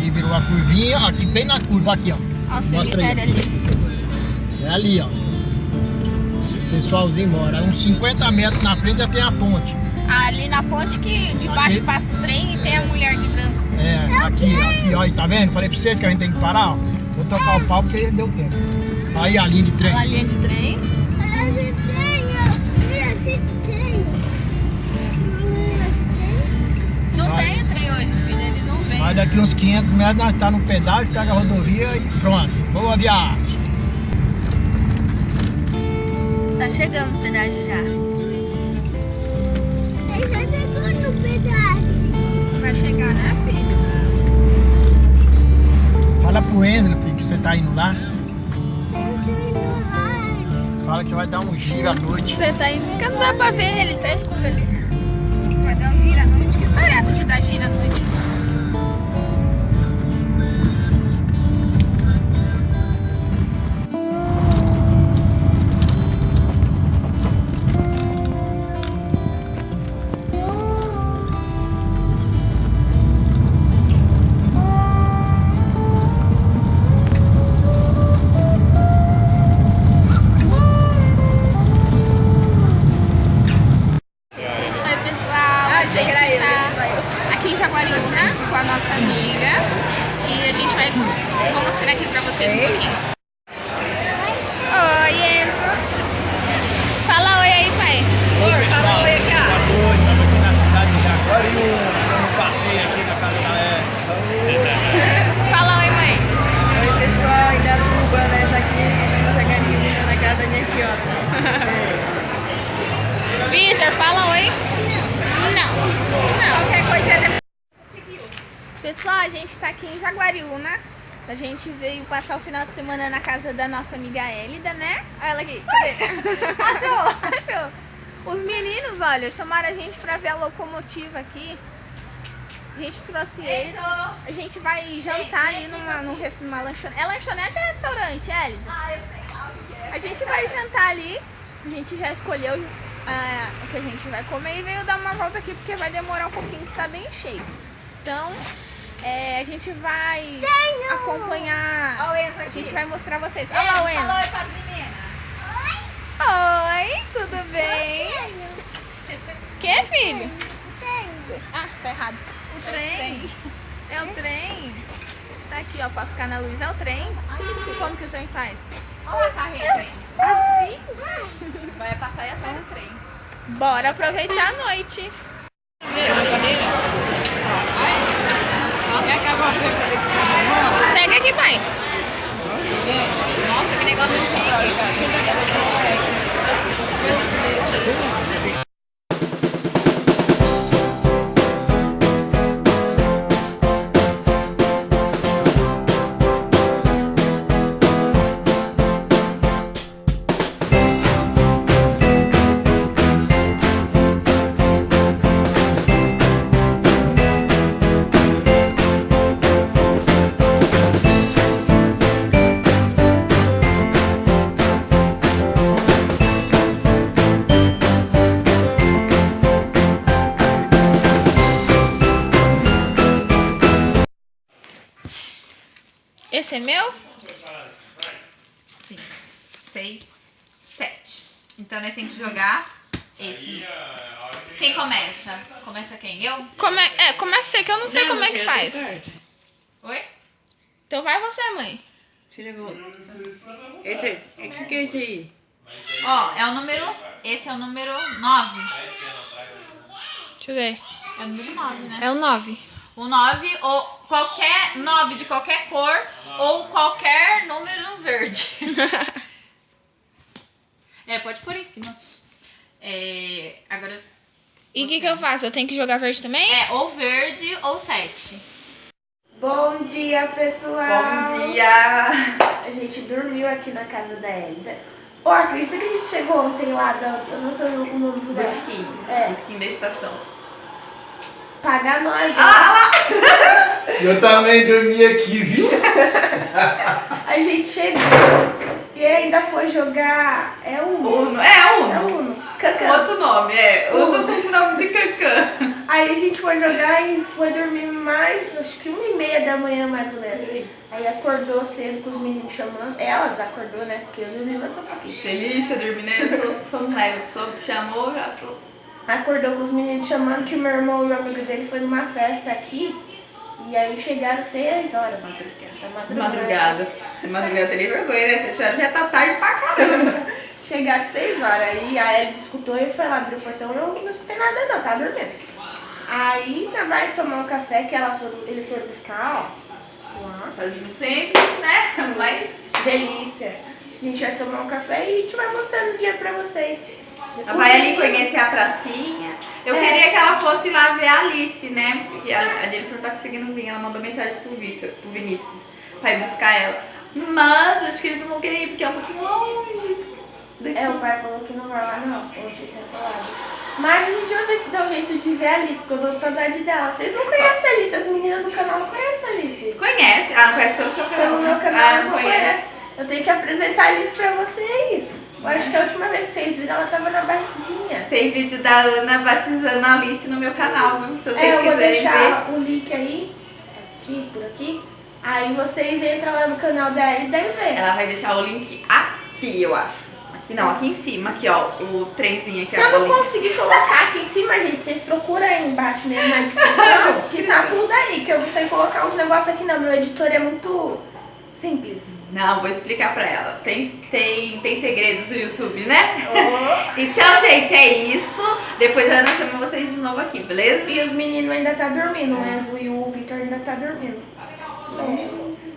Ali virou a curvinha, aqui bem na curva, aqui, ó. Ó, o Mostra aí. cemitério ali. É ali, ó. O pessoalzinho mora. Uns 50 metros na frente já tem a ponte. Ali na ponte que de baixo passa o trem e tem a mulher de branco. É, aqui, ó. E tá vendo? Falei pra vocês que a gente tem que parar, ó. Vou tocar o pau porque deu tempo. Aí a linha de trem. A linha de trem. Não tem trem hoje, filho. Ele não vem. Mas daqui uns 500 metros nós tá no pedágio, pega a rodovia e pronto. Boa viagem. Tá chegando o pedágio já. Ele já chegou no pedaço. Vai chegar, né, filho? Fala pro Enzo, filho, que você tá indo lá. Eu tô indo lá. Fala que vai dar um giro à noite. Você tá indo, porque não dá pra ver, ele tá escuro ali. Vai dar um giro à noite. Que história é essa de dar giro à noite? Com a nossa amiga e a gente vai, vou mostrar aqui pra vocês um pouquinho. Oi, Enzo. Fala oi aí, pai. Oi, pessoal. Fala oi aqui, ó. Boa noite, estamos aqui na cidade de Aguiar e um passeio aqui na casa da Fala oi, mãe. Oi pessoal, ainda tuba, né? Tá aqui na galinha na casa da minha fiota. Vitor, fala oi. Não. Qualquer coisa é depois. Pessoal, a gente tá aqui em Jaguariúna. A gente veio passar o final de semana na casa da nossa amiga Elida, né? Olha ela aqui, cadê? Achou! Os meninos, olha, chamaram a gente pra ver a locomotiva aqui. A gente trouxe eles. A gente vai jantar ali numa lanchonete. É lanchonete ou restaurante, Elida? A gente vai jantar ali. A gente já escolheu o que a gente vai comer e veio dar uma volta aqui porque vai demorar um pouquinho, que tá bem cheio. Então, a gente vai acompanhar, a gente vai mostrar vocês. Olha lá o Enzo. Fala oi pras meninas. Oi, tudo bem? Que, filho? Ah, tá errado. O trem. É o trem. Tá aqui, ó, pra ficar na luz. É o trem. E como que o trem faz? Olha a carreta aí. Assim? Vai passar aí atrás do trem. Bora aproveitar a noite. Pega aqui, pai. Nossa, que negócio chique. Esse é meu? 5, 6, 7. Então nós temos que jogar esse. Quem começa? Começa quem? Eu? Começa que eu não sei como é que faz. Oi? Então vai você, mãe. Chegou. O que é esse aí? Ó, é o número. Esse é o número 9. Deixa eu ver. É o número 9, né? É o 9. O 9 ou qualquer 9 de qualquer cor ou qualquer número verde. Pode pôr em cima. Agora. E o que eu faço? Eu tenho que jogar verde também? Ou verde ou 7. Bom dia, pessoal! Bom dia! A gente dormiu aqui na casa da Elida. Acredita que a gente chegou ontem lá, eu não sei o nome do lugar. Botequim. Botequim da estação. Pagar nós. Eu também dormi aqui, viu? A gente chegou E ainda foi jogar. É Uno. Uno. É Uno. Cacã. Outro nome, Uno com nome de Cacã. Aí a gente foi jogar e foi dormir mais, acho que 1h30 da manhã mais ou menos. Aí acordou cedo com os meninos chamando. Elas acordou, né? Porque eu dormi mais um pouquinho. Delícia, dormir, né? Eu sou um leve. A pessoa chamou, já tô. Acordou com os meninos chamando que o meu irmão e o amigo dele foi numa festa aqui. E aí chegaram 6 horas da Madrugada. Madrugada teria vergonha, né? Já tá tarde pra caramba. Chegaram 6 horas. Aí a Elida escutou e foi lá abrir o portão. Eu não escutei nada não, tava dormindo. Aí vai tomar um café que eles foram buscar, ó. Lá. Fazendo sempre, né? Mas Delícia. A gente vai tomar um café e a gente vai mostrando o dia pra vocês. ela vai ali conhecer a pracinha. Eu queria que ela fosse lá ver a Alice, né? Porque a Jennifer tá conseguindo vir. Ela mandou mensagem pro Vinícius pra ir buscar ela. Mas acho que eles não vão querer ir porque é um pouquinho longe. O pai falou que não vai lá não, como eu tinha falado. Mas a gente vai ver se dá um jeito de ver a Alice, porque eu tô com saudade dela. Vocês não conhecem a Alice, as meninas do canal não conhecem a Alice. Conhece? Ah, não conhece pelo seu canal. Pelo meu canal elas não conhece. conhecem. Eu tenho que apresentar a Alice pra vocês. Eu acho que a última vez que vocês viram, ela tava na barriguinha. Tem vídeo da Ana batizando a Alice no meu canal, viu? Se vocês Eu vou quiserem deixar o link aí, aqui, por aqui. Aí vocês entram lá no canal da Elida e vê. Ela vai deixar o link aqui, eu acho. Aqui não, aqui em cima, aqui ó, o trenzinho aqui. Se eu não conseguir colocar aqui em cima, gente, vocês procuram aí embaixo mesmo na descrição, que tá tudo aí, que eu não sei colocar uns negócios aqui não, meu editor é muito simples. Não, vou explicar pra ela. Tem segredos no YouTube, né? Então, gente, é isso. Depois a Ana chama vocês de novo aqui, beleza? E os meninos ainda tá dormindo, o Enzo e o Vitor ainda tá dormindo.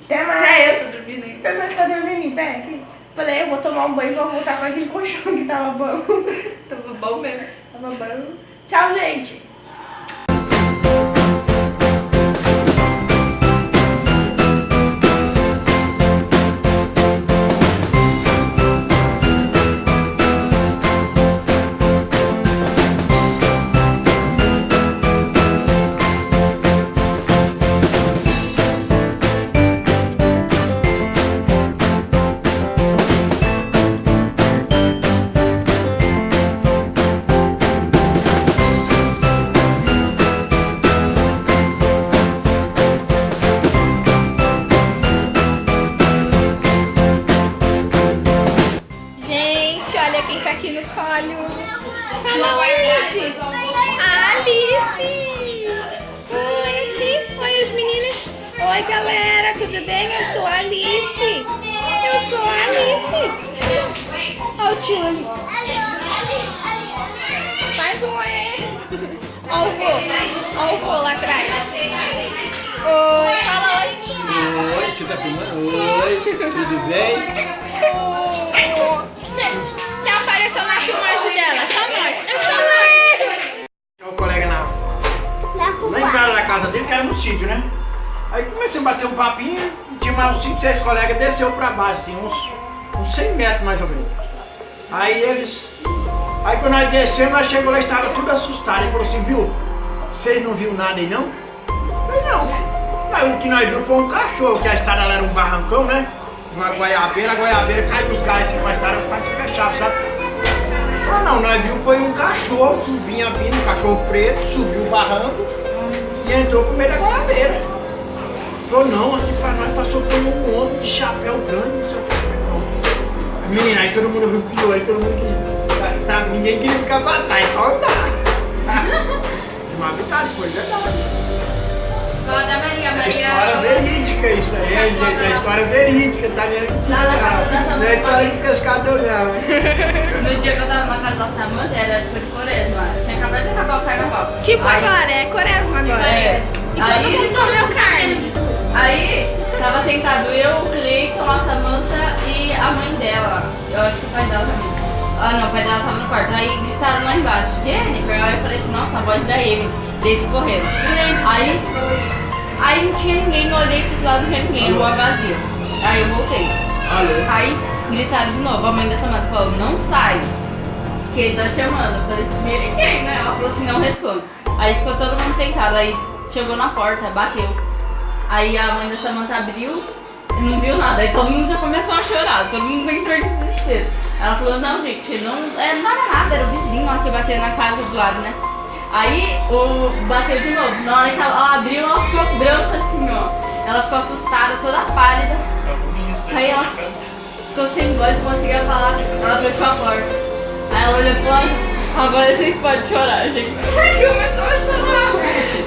Até mais. Eu tô dormindo ainda. Até mais, tá dormindo em pé aqui. Falei, eu vou tomar um banho e vou voltar com aquele colchão que tava bom. Tava bom mesmo. Tava bom. Tchau, gente. Gente, olha quem tá aqui no colo. Fala, Alice. Alice. Oi, aqui. Oi, os meninos. Oi, galera. Tudo bem? Eu sou a Alice. Eu sou a Alice. Olha o tio ali. Faz um oi. Olha o vô. Olha o vô lá atrás. Oi. Fala oi. Oi, você tá filmando? Oi, tudo bem? Você apareceu na filmagem dela. Eu chamei. O colega na entrada da casa dele, que era no sítio, né? Aí comecei a bater um papinho, e tinha mais uns 5, 6 colegas, desceu pra baixo, assim, uns 100 metros mais ou menos. Aí quando nós descemos, nós chegamos lá e estava tudo assustado. Ele falou assim, viu, vocês não viram nada aí não? Eu falei, não. Aí o que nós vimos foi um cachorro, que a estrada lá era um barrancão, né? Uma goiabeira, a goiabeira caiu dos galhos assim, mas era quase fechado, sabe? Ah não, nós vimos foi um cachorro que vinha vindo, um cachorro preto, subiu o barranco e entrou pro meio da goiabeira. Falou, não, aqui pra nós passou por um homem de chapéu grande, não sei o que. Menina, aí todo mundo arrepiou, aí todo mundo, sabe, ninguém queria ficar pra trás, só andar. Uma verdade, foi verdade. Fala da Maria. É história verídica isso aí, gente, é história verídica, tá vendo? Não é história de pescador não. No dia que eu tava na casa da Samanta, era depois de quaresma. Tinha acabado de acabar o carnaval. Tipo agora, é quaresma agora. É. E todo mundo comeu carne. Aí, tava sentado eu, o Cleiton, a Samanta e a mãe dela. Eu acho que o pai dela também. Ah não, o pai dela tava no quarto. Aí gritaram lá embaixo, Jennifer. Aí eu falei assim, nossa, a voz da ele, desse correndo. Aí não tinha ninguém, eu olhei pro lado, não tinha ninguém, rua vazia. Aí eu voltei. Aí gritaram de novo, a mãe da Samanta falou, não sai, que ele tá chamando. Eu falei assim, ninguém, né? Ela falou assim, não responde. Aí ficou todo mundo sentado, aí chegou na porta, bateu. Aí a mãe da Samanta abriu, não viu nada. Aí todo mundo já começou a chorar, todo mundo entrou em desespero. Ela falou, não, gente, não era nada, era o vizinho lá que bateu na casa do lado, né? Aí bateu de novo. Na hora que ela abriu, ela ficou branca assim, ó. Ela ficou assustada, toda pálida. Aí ela ficou sem voz, não conseguia falar. Ela fechou a porta. Aí ela olhou pra lá, agora vocês podem chorar, gente. Aí começou a chorar.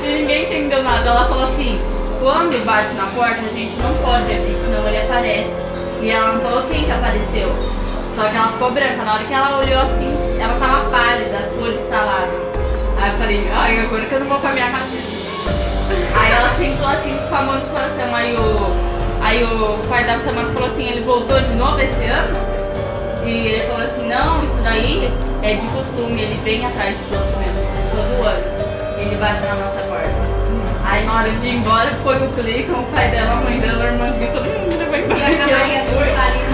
E ninguém entendeu nada. Ela falou assim, quando bate na porta, a gente não pode abrir, senão ele aparece. E ela não falou quem que apareceu. Só que ela ficou branca. Na hora que ela olhou assim, ela tava pálida, a cor instalada. Aí eu falei, ai, agora que eu não vou com a minha cabeça. Aí ela sentou assim com a mão no coração. Aí o pai da semana falou assim, ele voltou de novo esse ano? E ele falou assim, não, isso daí é de costume, ele vem atrás de todos mesmo, todo ano. Ele bate na nossa porta. Aí na hora de ir embora foi o Cleiton, o pai dela, a mãe dela, a irmãzinha, todo mundo foi embora.